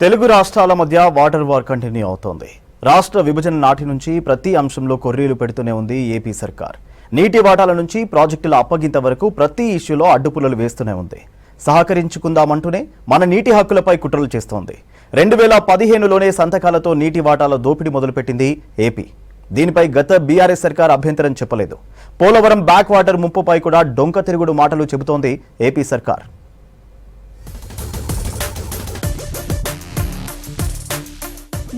తెలుగు రాష్ట్రాల మధ్య water war continue అవుతోంది. రాష్ట్ర విభజన నాటి నుంచి ప్రతి అంశంలో కొర్రీలు పెడుతూనే ఉంది ఏపీ సర్కార్. నీటి వాటాల నుంచి ప్రాజెక్టుల అప్పగింత వరకు ప్రతి ఇష్యూలో అడ్డుపుల్లలు వేస్తూనే ఉంది. సహకరించుకుందామంటూనే మన నీటి హక్కులపై కుట్రలు చేస్తోంది. 2015లోనే సంతకాలతో నీటి వాటాల దోపిడీ మొదలుపెట్టింది ఏపీ. దీనిపై గత బీఆర్ఎస్ సర్కార్ అభ్యంతరం చెప్పలేదు. పోలవరం బ్యాక్ వాటర్ ముంపుపై కూడా డొంక తిరుగుడు మాటలు చెబుతోంది ఏపీ సర్కార్.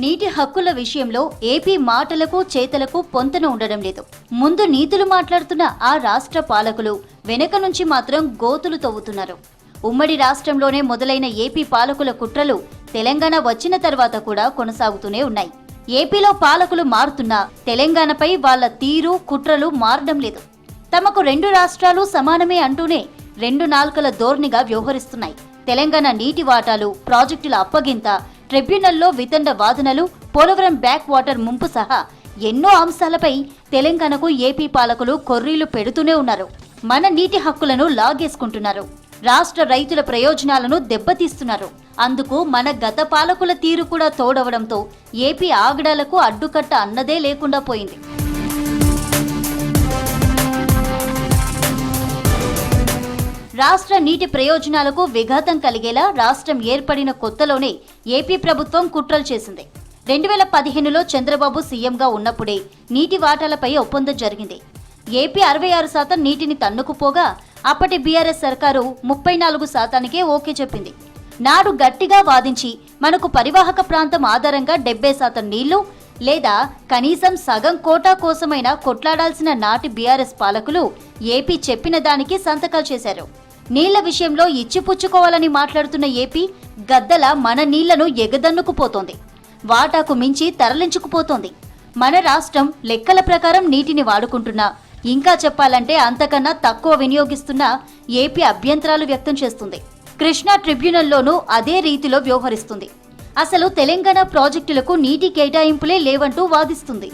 నీటి హక్కుల విషయంలో ఏపీ మాటలకు చేతలకు పొంతన ఉండడం లేదు. ముందు నీతులు మాట్లాడుతున్న ఆ రాష్ట్ర పాలకులు వెనక నుంచి మాత్రం గోతులు తవ్వుతున్నారు. ఉమ్మడి రాష్ట్రంలోనే మొదలైన ఏపీ పాలకుల కుట్రలు తెలంగాణ వచ్చిన తర్వాత కూడా కొనసాగుతూనే ఉన్నాయి. ఏపీలో పాలకులు మారుతున్నా తెలంగాణపై వాళ్ల తీరు కుట్రలు మారడం లేదు. తమకు రెండు రాష్ట్రాలు సమానమే అంటూనే రెండు నాల్కల ధోరణిగా వ్యవహరిస్తున్నాయి. తెలంగాణ నీటి వాటాలు, ప్రాజెక్టుల అప్పగింత, ట్రిబ్యునల్లో వితండ వాదనలు, పోలవరం బ్యాక్ వాటర్ ముంపు సహా ఎన్నో అంశాలపై తెలంగాణకు ఏపీ పాలకులు కొర్రీలు పెడుతూనే ఉన్నారు. మన నీటి హక్కులను లాగేసుకుంటున్నారు. రాష్ట్ర రైతుల ప్రయోజనాలను దెబ్బతీస్తున్నారు. అందుకు మన గత పాలకుల తీరు కూడా తోడవడంతో ఏపీ ఆగడాలకు అడ్డుకట్ట అన్నదే లేకుండా పోయింది. రాష్ట్ర నీటి ప్రయోజనాలకు విఘాతం కలిగేలా రాష్ట్రం ఏర్పడిన కొత్తలోనే ఏపీ ప్రభుత్వం కుట్రలు చేసింది. 2015లో చంద్రబాబు సీఎంగా ఉన్నప్పుడే నీటి వాటాలపై ఒప్పందం జరిగింది. ఏపీ 66% నీటిని తన్నుకుపోగా అప్పటి బీఆర్ఎస్ సర్కారు 34%కే ఓకే చెప్పింది. నాడు గట్టిగా వాదించి మనకు పరివాహక ప్రాంతం ఆధారంగా 70% నీళ్లు లేదా కనీసం సగం కోటా కోసమైనా కొట్లాడాల్సిన నాటి బీఆర్ఎస్ పాలకులు ఏపీ చెప్పిన దానికి సంతకాలు చేశారు. నీళ్ల విషయంలో ఇచ్చిపుచ్చుకోవాలని మాట్లాడుతున్న ఏపీ గద్దల మన నీళ్లను ఎగదన్నుకుపోతోంది. వాటాకు మించి తరలించుకుపోతోంది. మన రాష్ట్రం లెక్కల ప్రకారం నీటిని వాడుకుంటున్నా, ఇంకా చెప్పాలంటే అంతకన్నా తక్కువ వినియోగిస్తున్నా ఏపీ అభ్యంతరాలు వ్యక్తం చేస్తుంది. కృష్ణా ట్రిబ్యునల్లోనూ అదే రీతిలో వ్యవహరిస్తుంది. అసలు తెలంగాణ ప్రాజెక్టులకు నీటి కేటాయింపులే లేవంటూ వాదిస్తుంది.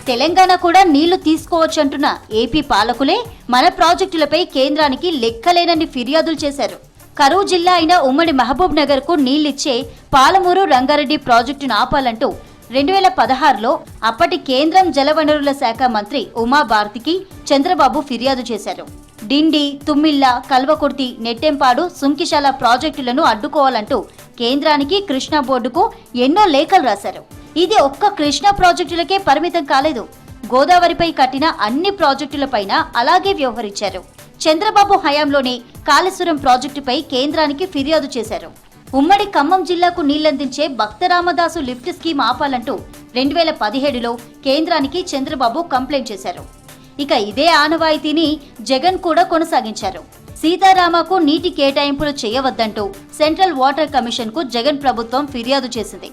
తెలంగాణ కూడా నీళ్లు తీసుకోవచ్చంటున్న ఏపీ పాలకులే మన ప్రాజెక్టులపై కేంద్రానికి లెక్కలేనన్ని ఫిర్యాదులు చేశారు. కరూరు జిల్లా అయిన ఉమ్మడి మహబూబ్ నగర్ కు నీళ్లిచ్చే పాలమూరు రంగారెడ్డి ప్రాజెక్టును ఆపాలంటూ 2016లో అప్పటి కేంద్రం జలవనరుల శాఖ మంత్రి ఉమాభారతికి చంద్రబాబు ఫిర్యాదు చేశారు. డిండి, తుమ్మిళ్ల, కల్వకుర్తి, నెట్టెంపాడు, సుంకిశాల ప్రాజెక్టులను అడ్డుకోవాలంటూ కేంద్రానికి కృష్ణా బోర్డుకు ఎన్నో లేఖలు రాశారు. ఇది ఒక్క కృష్ణా ప్రాజెక్టులకే పరిమితం కాలేదు. గోదావరిపై కట్టిన అన్ని ప్రాజెక్టులపైన అలాగే వ్యవహరించారు. చంద్రబాబు హయాంలోనే కాళేశ్వరం ప్రాజెక్టుపై కేంద్రానికి ఫిర్యాదు చేశారు. ఉమ్మడి ఖమ్మం జిల్లాకు నీళ్లందించే భక్తరామదాసు లిఫ్ట్ స్కీమ్ ఆపాలంటూ 2017లో కేంద్రానికి చంద్రబాబు కంప్లైంట్ చేశారు. ఇక ఇదే ఆనవాయితీని జగన్ కూడా కొనసాగించారు. సీతారామకు నీటి కేటాయింపులు చేయవద్దంటూ సెంట్రల్ వాటర్ కమిషన్ కు జగన్ ప్రభుత్వం ఫిర్యాదు చేసింది.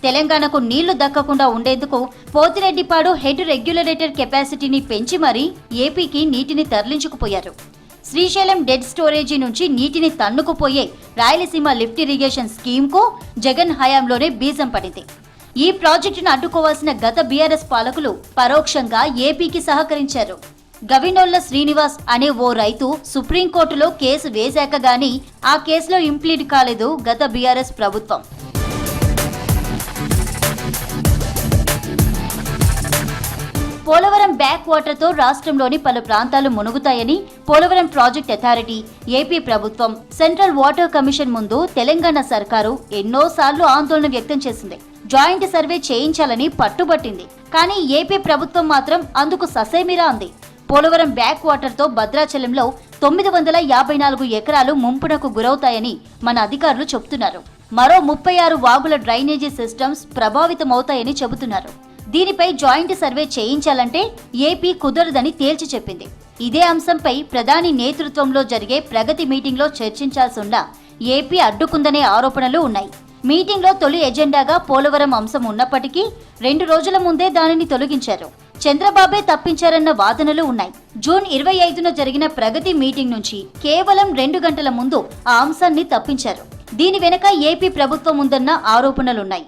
తెలంగాణకు నీళ్లు దక్కకుండా ఉండేందుకు పోతిరెడ్డిపాడు హెడ్ రెగ్యులేటర్ కెపాసిటీని పెంచి మరీ ఏపీకి నీటిని తరలించుకుపోయారు. శ్రీశైలం డెడ్ స్టోరేజీ నుంచి నీటిని తన్నుకుపోయే రాయలసీమ లిఫ్ట్ ఇరిగేషన్ స్కీమ్ కు జగన్ హయాంలోనే బీజం పడింది. ఈ ప్రాజెక్టును అడ్డుకోవాల్సిన గత బీఆర్ఎస్ పాలకులు పరోక్షంగా ఏపీకి సహకరించారు. గవినోళ్ల శ్రీనివాస్ అనే ఓ రైతు సుప్రీంకోర్టులో కేసు వేశాక గానీ ఆ కేసులో ఇంప్లీడ్ కాలేదు గత బీఆర్ఎస్ ప్రభుత్వం. పోలవరం బ్యాక్ వాటర్ తో రాష్ట్రంలోని పలు ప్రాంతాలు మునుగుతాయని పోలవరం ప్రాజెక్ట్ అథారిటీ, ఏపీ ప్రభుత్వం, సెంట్రల్ వాటర్ కమిషన్ ముందు తెలంగాణ సర్కారు ఎన్నోసార్లు ఆందోళన వ్యక్తం చేసింది. జాయింట్ సర్వే చేయించాలని పట్టుబట్టింది. కానీ ఏపీ ప్రభుత్వం మాత్రం అందుకు ససేమిరా అంది. పోలవరం బ్యాక్ వాటర్ తో భద్రాచలంలో 954 ఎకరాలు ముంపునకు గురవుతాయని మన అధికారులు చెబుతున్నారు. మరో 36 వాగుల డ్రైనేజీ సిస్టమ్స్ ప్రభావితమవుతాయని చెబుతున్నారు. దీనిపై జాయింట్ సర్వే చేయించాలంటే ఏపీ కుదరదని తేల్చి చెప్పింది. ఇదే అంశంపై ప్రధాని నేతృత్వంలో జరిగే ప్రగతి మీటింగ్లో చర్చించాల్సి ఉన్న ఏపీ అడ్డుకుందనే ఆరోపణలు ఉన్నాయి. మీటింగ్లో తొలి ఎజెండాగా పోలవరం అంశం ఉన్నప్పటికీ 2 రోజుల ముందే దానిని తొలగించారు. చంద్రబాబే తప్పించారన్న వాదనలు ఉన్నాయి. జూన్ 25న జరిగిన ప్రగతి మీటింగ్ నుంచి కేవలం 2 గంటల ముందు ఆ అంశాన్ని తప్పించారు. దీని వెనక ఏపీ ప్రభుత్వం ఉందన్న ఆరోపణలున్నాయి.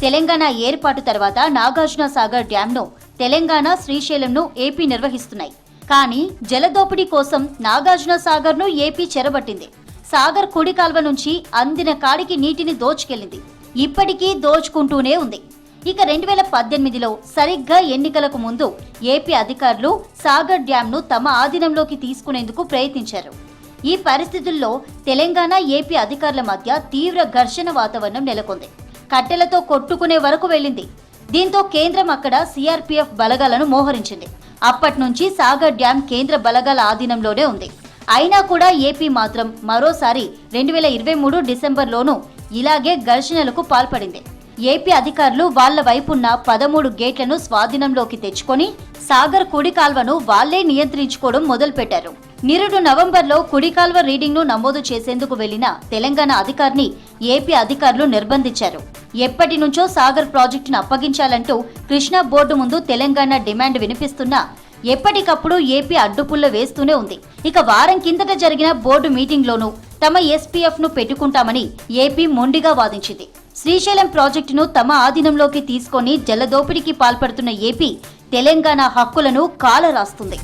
తెలంగాణ ఏర్పాటు తర్వాత నాగార్జున సాగర్ డ్యాంను తెలంగాణ, శ్రీశైలంను ఏపీ నిర్వహిస్తున్నాయి. కానీ జలదోపిడీ కోసం నాగార్జున సాగర్ను ఏపీ చెరబట్టింది. సాగర్ కుడి కాల్వ నుంచి అందిన కాడికి నీటిని దోచుకెళ్లింది. ఇప్పటికీ దోచుకుంటూనే ఉంది. ఇక 2018లో సరిగ్గా ఎన్నికలకు ముందు ఏపీ అధికారులు సాగర్ డ్యాంను తమ ఆధీనంలోకి తీసుకునేందుకు ప్రయత్నించారు. ఈ పరిస్థితుల్లో తెలంగాణ, ఏపీ అధికారుల మధ్య తీవ్ర ఘర్షణ వాతావరణం నెలకొంది. కట్టెలతో కొట్టుకునే వరకు వెళ్ళింది. దీంతో కేంద్రం అక్కడ సిఆర్పీఎఫ్ బలగాలను మోహరించింది. అప్పటి నుంచి సాగర్ డ్యాం కేంద్ర బలగాల ఆధీనంలోనే ఉంది. అయినా కూడా ఏపీ మాత్రం మరోసారి 2023 డిసెంబర్లోనూ ఇలాగే ఘర్షణలకు పాల్పడింది. ఏపీ అధికారులు వాళ్ల వైపున్న 13 గేట్లను స్వాధీనంలోకి తెచ్చుకొని సాగర్ కుడి కాల్వను వాళ్లే నియంత్రించుకోవడం మొదలుపెట్టారు. నిరుడు నవంబర్లో కుడి కాల్వ రీడింగ్ను నమోదు చేసేందుకు వెళ్లిన తెలంగాణ అధికారిని ఏపీ అధికారులు నిర్బంధించారు. ఎప్పటి నుంచో సాగర్ ప్రాజెక్టును అప్పగించాలంటూ కృష్ణా బోర్డు ముందు తెలంగాణ డిమాండ్ వినిపిస్తున్నా ఎప్పటికప్పుడు ఏపీ అడ్డుపుల్ల వేస్తూనే ఉంది. ఇక వారం కిందట జరిగిన బోర్డు మీటింగ్లోనూ తమ ఎస్పీఎఫ్ ను పెట్టుకుంటామని ఏపీ మొండిగా వాదించింది. శ్రీశైలం ప్రాజెక్టును తమ ఆధీనంలోకి తీసుకొని జలదోపిడీకి పాల్పడుతున్న ఏపీ తెలంగాణ హక్కులను కాలరాస్తుంది.